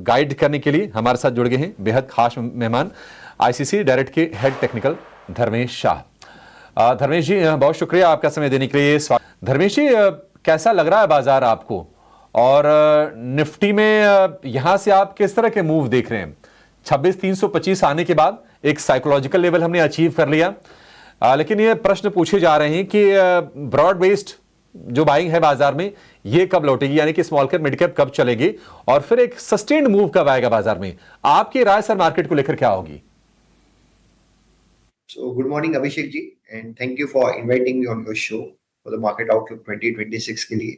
Guide करने के लिए हमारे साथ जुड़ गए हैं बेहद खास मेहमान आईसीसी डायरेक्ट के हेड टेक्निकल धर्मेश शाह। धर्मेश जी, बहुत शुक्रिया आपका समय देने के लिए। धर्मेश जी, कैसा लग रहा है बाजार आपको, और निफ्टी में यहां से आप किस तरह के मूव देख रहे हैं? 26,325 आने के बाद एक साइकोलॉजिकल लेवल हमने अचीव कर लिया, लेकिन ये प्रश्न पूछे जा रहे हैं कि ब्रॉड बेस्ड जो बाइंग है बाजार में ये कब लौटेगी, यानी कि स्मॉल कैप मिड कैप कब चलेगी, और फिर एक सस्टेन्ड मूव कब आएगा बाजार में? आपकी राय सर मार्केट को लेकर क्या होगी? So good morning Abhishek ji, and thank you for inviting me on your show for the market outlook 2026 के लिए।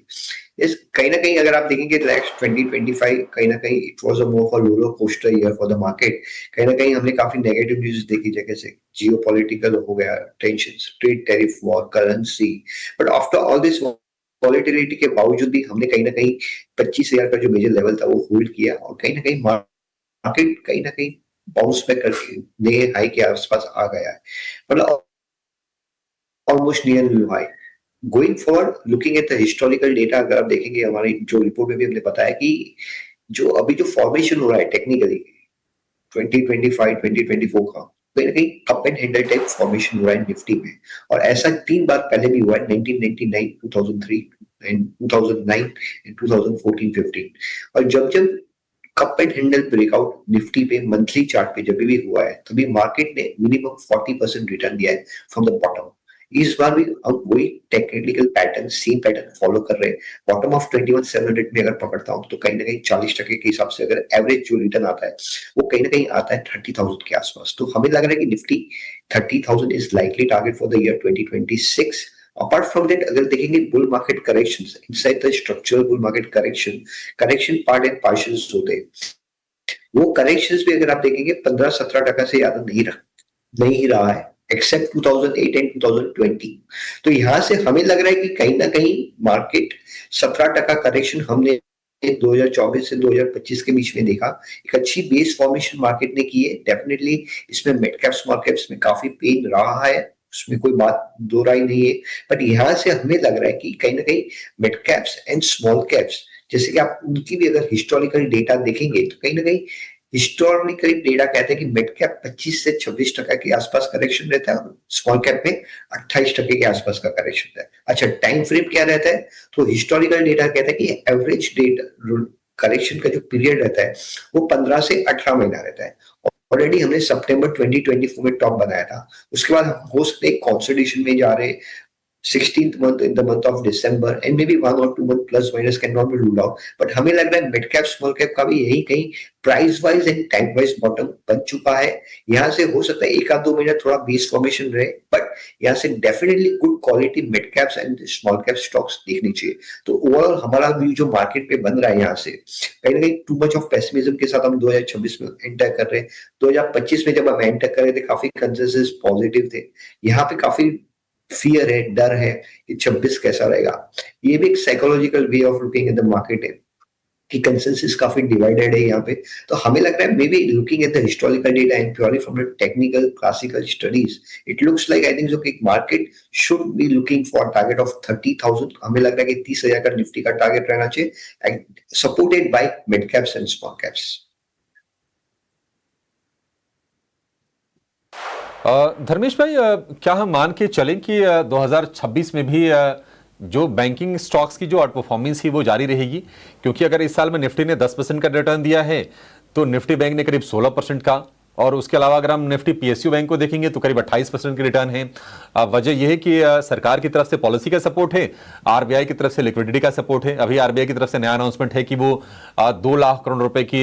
yes, कहीं ना कहीं अगर आप देखेंगे लास्ट 2025 कहीं ना कहीं it was a more of a roller coaster year for the market. कहीं ना कहीं हमने काफी नेगेटिव न्यूज देखी, जगह से जियोपॉलिटिकल हो गया, tension, trade tariff war, currency, but after all this volatility के बावजूद भी हमने कहीं ना कहीं 25,000 का जो मेजर लेवल था वो होल्ड किया, और कहीं ना कहीं मार्केट कहीं ना कहीं बाउंस बैक करके नए हाई के आसपास आ गया है, मतलब almost near new high. Going forward, looking at the historical data, अगर आप देखेंगे हमारी जो रिपोर्ट में भी हमने बताया कि जो अभी जो फॉर्मेशन हो रहा है टेक्निकली 2025 2024 का, कहीं ना कहीं cup and handle type formation हो रहा है निफ्टी में, और ऐसा 3 बार पहले भी हुआ है, 1999, 2003 एंड 2009 एंड 2014-15। और जब जब cup and handle breakout Nifty पे मंथली चार्ट पे जब भी हुआ है, तभी मार्केट ने मिनिमम 40% रिटर्न दिया है फ्रॉम द बॉटम। इस बार भी हम वही technical pattern, same pattern follow कर रहे हैं। बॉटम ऑफ 21,700 में अगर पकड़ता हूं तो कहीं ना कहीं 40% के हिसाब से अगर एवरेज जो रिटर्न आता है वो कहीं ना कहीं आता है 30,000 के आसपास। तो हमें लग रहा है कि Nifty 30,000 is likely target for the year 2026। Apart from that, अगर देखेंगे bull market corrections inside the structural bull market correction part and partials होते हैं, वो करेक्शंस भी अगर आप देखेंगे 15-17% से ज्यादा नहीं रहा है, एक्सेप्ट 2008 एंड 2020। तो यहां से हमें लग रहा है कि कहीं ना कहीं मार्केट 17% करेक्शन हमने 2024 से 2025 के बीच में देखा, एक अच्छी बेस फॉर्मेशन मार्केट ने की है। डेफिनेटली इसमें मिड कैप स्मॉल कैप्स में काफी पेन रहा है, उसमें कोई बात दो राय नहीं है, बट यहां से हमें लग रहा है कि कहीं ना कहीं mid caps and small caps, जैसे कि आप उनकी भी अगर हिस्टोरिकल डेटा देखेंगे तो कहीं ना कहीं हिस्टोरिकली डेटा कहते हैं कि मिड कैप 25 से 26% के आसपास करेक्शन रहता है, स्मॉल कैप में 28% के आसपास का करेक्शन रहता है। अच्छा, टाइम फ्रेम क्या रहता है? तो हिस्टोरिकल डेटा कहता है कि एवरेज डेट करेक्शन का जो पीरियड रहता है वो 15 से 18 महीना रहता है। ऑलरेडी हमने सितंबर 2024 में टॉप बनाया था, उसके बाद हम हो सकते कंसोलिडेशन में जा रहे, 16th month in the month of December, and maybe 1 or 2 month plus minus cannot be ruled out, but हमें लग रहा है मिड कैप स्मॉल कैप का भी यही कहीं price wise and time wise bottom बन चुका है। यहाँ से हो सकता है 1-2 महीना थोड़ा बेस फॉर्मेशन रहे, बट यहाँ से definitely good quality mid caps and small cap stocks देखनी चाहिए। तो ओवरऑल हमारा व्यू जो मार्केट पे बन रहा है, यहाँ से कहीं ना कहीं टू मच ऑफ पेसिमिज्म के साथ हम 2026 में एंटर कर रहे हैं। 2025 में जब हम एंटर कर रहे थे काफी कंसेंसस पॉजिटिव थे, यहाँ पे काफी फियर है, डर है कि 26 कैसा रहेगा। ये भी एक psychological way of looking at the market है कि कंसेंसस काफी डिवाइडेड है यहाँ पे। तो हमें लग रहा है may be looking at the historical data and purely from the technical classical studies, it looks like I think जो कि market should be looking for target of 30,000। हमें लग रहा है कि 30,000 का निफ्टी का टारगेट रहना चाहिए, supported by mid caps and small caps. Dharmesh भाई, क्या हम मान के चलें कि 2026 में भी जो बैंकिंग स्टॉक्स की जो आउट परफॉर्मेंस ही वो जारी रहेगी? क्योंकि अगर इस साल में निफ्टी ने 10% का रिटर्न दिया है तो निफ्टी बैंक ने करीब 16% का, और उसके अलावा अगर हम निफ्टी पीएसयू बैंक को देखेंगे तो करीब 28% के रिटर्न है। वजह यह है कि सरकार की तरफ से पॉलिसी का सपोर्ट है, आरबीआई की तरफ से लिक्विडिटी का सपोर्ट है। अभी आरबीआई की तरफ से नया अनाउंसमेंट है कि वो 2 लाख करोड़ रुपए की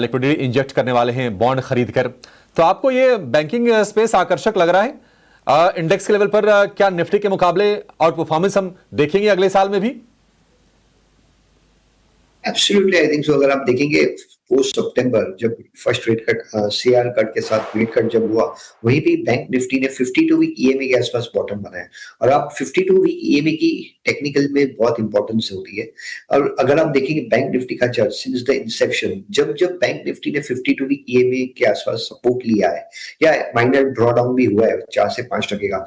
लिक्विडिटी इंजेक्ट करने वाले हैं बॉन्ड खरीद कर। तो आपको ये बैंकिंग स्पेस आकर्षक लग रहा है? इंडेक्स के लेवल पर क्या निफ्टी के मुकाबले आउट परफॉर्मेंस हम देखेंगे अगले साल में भी? एब्सोल्युटली, आई थिंक सो। अगर आप देखेंगे पोस्ट सितंबर जब first rate cut, CR cut के साथ रेट कट जब हुआ, वहीं भी बैंक निफ्टी ने 52 वीक ईएमए के आसपास बॉटम बनाया। और आप 52 वीक ईएमए की टेक्निकल में बहुत इंपॉर्टेंस होती है। और अगर आप देखेंगे बैंक निफ्टी का चार्ट सिंस द इंसेप्शन, जब जब बैंक निफ्टी ने 52 वीक ईएमए के आसपास सपोर्ट लिया है, या माइनर ड्रॉ डाउन भी हुआ है 4 से 5% का,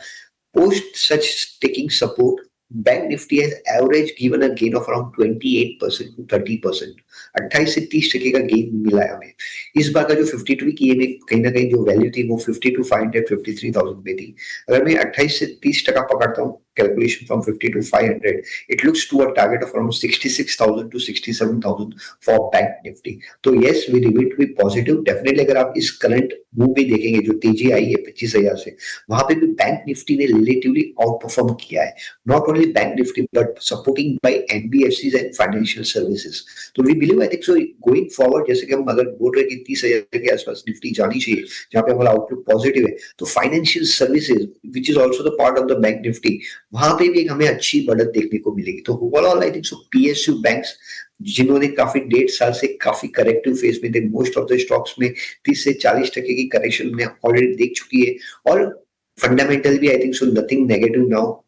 post such taking support bank Nifty has average given a gain of around 28% to 30%. 28 से 30% का गेन मिला है हमें। इस बार का जो 52 वीक ये में कहीं ना कहीं जो वैल्यू थी वो 52,500 53,000 में थी। अगर मैं 28 से 30% पकड़ता हूँ calculation from 50 to 500, it looks to a target of around 66,000 to 67,000 for Bank Nifty. तो yes, we remain to be positive. Definitely अगर आप इस करंट मूव भी देखेंगे जो तेजी आई है 25,000 से, वहां पे भी बैंक निफ्टी ने रिलेटिवली आउट परफॉर्म किया है। Not only Bank Nifty, but supporting by NBFCs and financial services. तो we believe, I think so, going forward, जैसे कि हम अगर बोल रहे हैं कि 30,000 के आसपास निफ्टी जानी चाहिए, जहाँ पे हमारा आउटलुक पॉजिटिव है, तो financial services, which is also the part of the bank Nifty, वहां पे भी हमें अच्छी बढ़त देखने को मिलेगी। तो overall I think so PSU banks जिन्होंने काफी 1.5 साल से काफी करेक्टिव फेज में थे, मोस्ट ऑफ द स्टॉक्स में 30 से 40% की करेक्शन हमने ऑलरेडी देख चुकी है, और फंडामेंटल भी आई think so nothing negative now.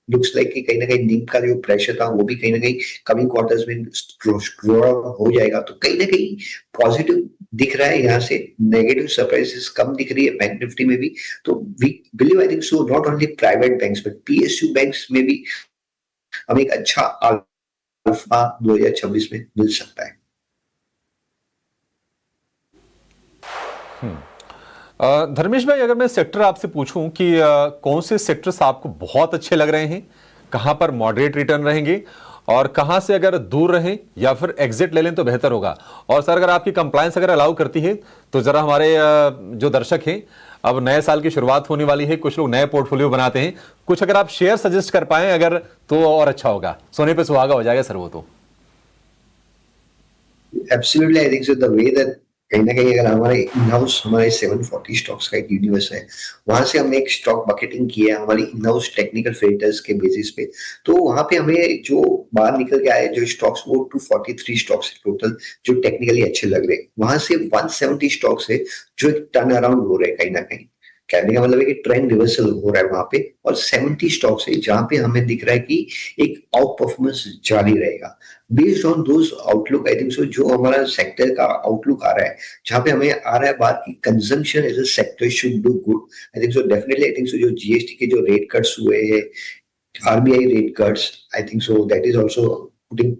Looks like कि कहीं ना कहीं नीम का जो प्रेशर था वो भी कहीं ना कहीं कमिंग क्वार्टर्स में हो जाएगा। तो कहीं ना कहीं पॉजिटिव दिख रहा है, यहाँ से नेगेटिव सरप्राइजेस कम दिख रही है बैंक निफ्टी में भी। तो we believe, I think so, not only private banks but PSU banks में भी हमें एक अच्छा अल्फा 2026 में मिल सकता है। धर्मेश भाई, अगर मैं सेक्टर आपसे पूछूं कि कौन से सेक्टर्स आपको बहुत अच्छे लग रहे हैं, कहां पर मॉडरेट रिटर्न रहेंगे, और कहां से अगर दूर रहें या फिर एग्जिट ले लें तो बेहतर होगा। और सर, अगर आपकी कंप्लायंस अगर अलाउ करती है तो जरा हमारे जो दर्शक हैं, अब नए साल की शुरुआत होने वाली है, कुछ लोग नए पोर्टफोलियो बनाते हैं, कुछ अगर आप शेयर सजेस्ट कर पाएं अगर, तो और अच्छा होगा। सोने पे सुहागा हो जाएगा सर वो तो। Absolutely, I think so the way that कहीं ना कहीं अगर हमारे इन हाउस हमारे 740 स्टॉक्स का एक यूनिवर्स है, वहां से हमने एक स्टॉक बकेटिंग किया है हमारी इन हाउस टेक्निकल फिल्टर्स के बेसिस पे। तो वहां पे हमें जो बाहर निकल के आए जो स्टॉक्स, वो 243 स्टॉक्स टोटल जो टेक्निकली अच्छे लग रहे हैं। वहां से 170 स्टॉक्स है जो एक टर्न अराउंड हो रहे हैं, कहीं ना कहीं कहने का मतलब है कि ट्रेंड रिवर्सल हो रहा है वहां पे, और 70 स्टॉक्स है जहां पे हमें दिख रहा है कि एक आउट परफॉर्मेंस जारी रहेगा। Based on those outlook, I think so, जो हमारा सेक्टर का आउटलुक आ रहा है, जहां पे हमें आ रहा है बात की consumption as a sector should do good. I think so definitely, I think so जो जीएसटी के जो रेट कट्स हुए हैं, RBI rate cuts, I think so that is also putting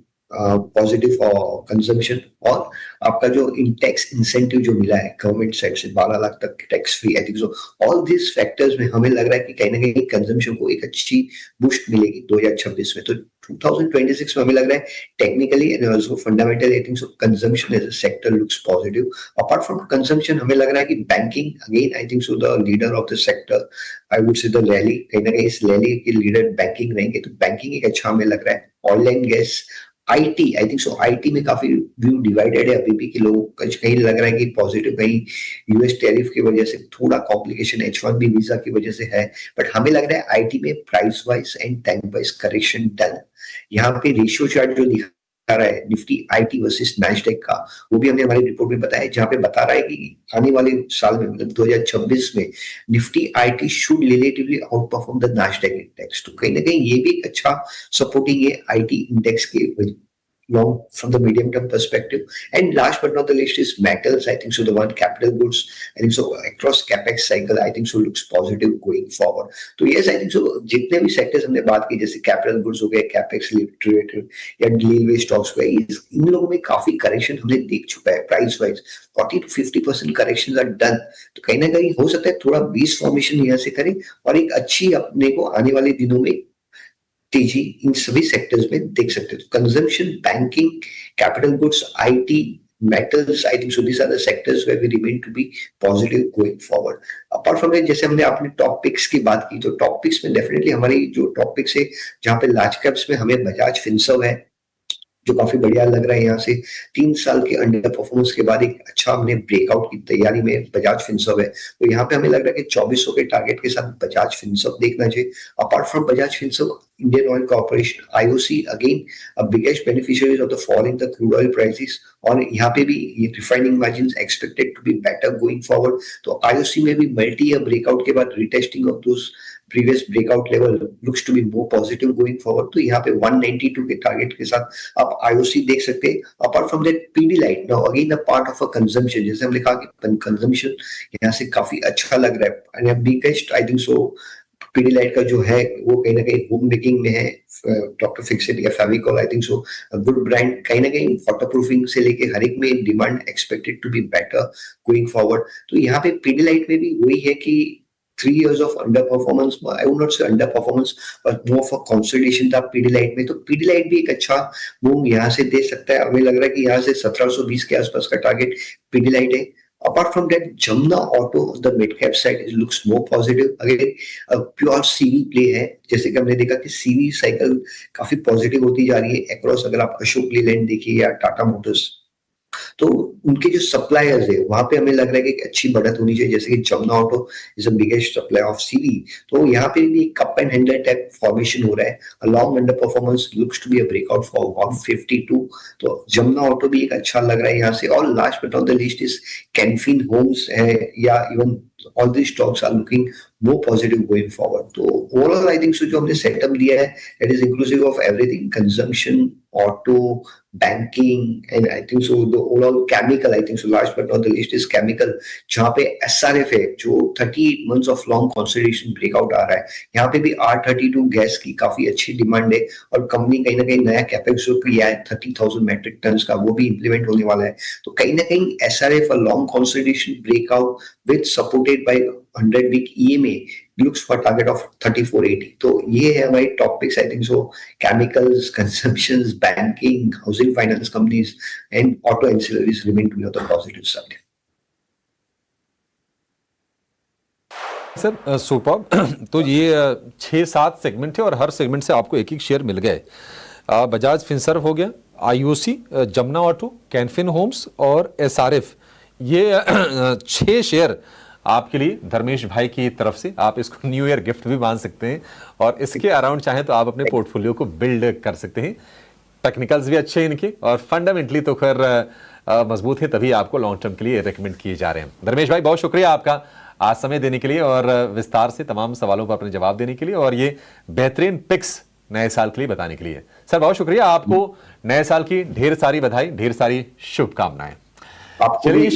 positive for consumption। और आपका जो इन टैक्स इंसेंटिव जो मिला है गवर्नमेंट साइड से 12 लाख तक tax free, I think so all this factors में हमें लग रहा है कि कहीं ना कहीं कंजम्पशन को एक अच्छी बूस्ट मिलेगी 2026 में। तो 2026 में हमें लग रहा है technically and also fundamentally, I think so consumption as a sector looks positive. Apart from consumption हमें लग रहा है कि banking again, I think so the leader of the sector, I would say the rally, कहीं ना कहीं इस rally के लीडर बैंकिंग रहेंगे। तो बैंकिंग एक अच्छा हमें लग रहा है। Oil and gas, IT, I think so IT में काफी व्यू डिवाइडेड है अभी भी, कि लोग कहीं लग रहा है कि पॉजिटिव, कहीं यूएस टैरिफ की वजह से थोड़ा कॉम्प्लिकेशन H1B वीजा की वजह से है, बट हमें लग रहा है आईटी में price wise and time wise correction done. यहाँ पे रेशियो चार्ट जो दिखा रहा है निफ्टी आईटी वर्सेस नैस्डैक का, वो भी हमने हमारी रिपोर्ट में बताया, जहां पे बता रहा है कि आने वाले साल में मतलब 2026 में Nifty IT should relatively out perform the Nasdaq index. तो कहीं ना कहीं ये भी एक अच्छा सपोर्टिंग है आईटी इंडेक्स के long from the medium term perspective। And last but not the least is metals, I think so, the one capital goods, I think so across capex cycle, I think so looks positive going forward। तो yes, I think so जितने भी sectors हमने बात की, जैसे capital goods हो गए, capex related या रेलवे स्टॉक्स हुए, इन लोगों में काफी करेक्शन हमने देख चुका है price wise. 40 to 50% correction are done. तो कहीं ना कहीं हो सकता है थोड़ा बीस फॉर्मेशन यहाँ से करें, और एक अच्छी अपने को आने वाले दिनों में तेजी इन सभी सेक्टर्स में देख सकते हो। Consumption, banking, capital goods, IT, metals, I think so these are the sectors where we remain to be positive going forward। Apart from that, जैसे हमने आपने टॉप पिक्स की बात की, तो टॉप पिक्स में डेफिनेटली हमारी जो टॉप पिक्स है, जहाँ पे लार्ज कैप्स में हमें बजाज फिनसर्व है जो काफी बढ़िया लग रहा है। यहाँ से 3 साल के अंडर परफॉर्मेंस के बाद एक अच्छा हमने ब्रेकआउट की तैयारी में बजाज फिनसर्व है। तो यहाँ पे हमें लग रहा है कि 2400 के टारगेट के साथ बजाज फिनसर्व देखना चाहिए। Apart from Bajaj Finserv, Indian Oil Corporation IOC again a biggest beneficiaries of the fall in the crude oil prices, और यहाँ पे भी ये refining margin expected to be better going forward. तो IOC में भी मल्टी ईयर ब्रेकआउट के बाद retesting of those previous breakout level looks to be more positive going forward. तो यहाँ पे 192 के टारगेट के साथ आप IOC देख सकते हैं। Apart from that Pidilite, now again a part of a consumption, जैसे हमने कहा कि कंजम्पशन यहाँ से काफी अच्छा लग रहा है। आई थिंक सो पीडीलाइट का जो है वो कहीं ना कहीं होम बेकिंग में है, डॉक्टर फिक्सिट या फेविकॉल, आई थिंक सो गुड ब्रांड, कहीं ना कहीं वाटर प्रूफिंग से लेके हर एक में demand expected to be better going forward. तो यहाँ पे पीडीलाइट में भी वही है कि 3 years of underperformance, I would not say underperformance, but more for consolidation था पीडीलाइट में। तो पीडीलाइट भी एक अच्छा मूव यहाँ से दे सकता है। हमें लग रहा है कि यहाँ से 1720 के आसपास का टारगेट पीडीलाइट है। Apart from that, Jamna Auto of the mid cap side it looks more positive. Again, pure CV play है, जैसे कि हमने देखा कि सीवी साइकिल काफी पॉजिटिव होती जा रही है अक्रॉस। अगर आप अशोक लीलैंड देखिए या टाटा मोटर्स, तो उनके जो सप्लायर्स है वहां पे हमें लग रहा है कि एक अच्छी बढ़त होनी चाहिए। जैसे कि Jamna auto is the biggest supplier of CV, तो यहाँ पे भी cup and handle type formation हो रहा है। A long under performance looks to be a breakout for 152, तो जमुना ऑटो भी एक अच्छा लग रहा है यहाँ से। और last but not the least is Canfin homes है, या even all these stocks are looking more positive going forward. तो overall I think so जो हमने सेटअप दिया है that is inclusive of everything, consumption, auto, banking, and I think so the overall chemical, I think so last but not the least is chemical, जहाँ पे SRF है जो 38 months of long consolidation breakout आ रहा है। यहाँ पे भी R32 gas की काफी अच्छी डिमांड है, और कंपनी कहीं ना कहीं नया कैपेक्स जो किया है 30,000 मेट्रिक टन का, वो भी इंप्लीमेंट होने वाला है। तो कहीं ना कहीं SRF a long consolidation breakout with supported by 100-week EMA looks for target of 3480. तो ये है हमारी top picks, I think so chemicals, consumptions, banking, housing finance companies and auto ancillaries remain to be on the positive side. Sir super. तो ये 6-7 segment है और हर segment से आपको एक एक शेयर मिल गए। बजाज फिनसर्व हो गया, IOC, Jamna auto, Canfin homes और एसआरएफ, ये 6 शेयर आपके लिए धर्मेश भाई की तरफ से। आप इसको न्यू ईयर गिफ्ट भी मान सकते हैं और इसके अराउंड चाहें तो आप अपने पोर्टफोलियो को बिल्ड कर सकते हैं। टेक्निकल्स भी अच्छे हैं इनके और फंडामेंटली तो खैर मजबूत है, तभी आपको लॉन्ग टर्म के लिए रेकमेंड किए जा रहे हैं। धर्मेश भाई बहुत शुक्रिया आपका आज समय देने के लिए और विस्तार से तमाम सवालों पर अपने जवाब देने के लिए और ये बेहतरीन पिक्स नए साल के लिए बताने के लिए। सर बहुत शुक्रिया, आपको नए साल की ढेर सारी बधाई, ढेर सारी शुभकामनाएं। चलिए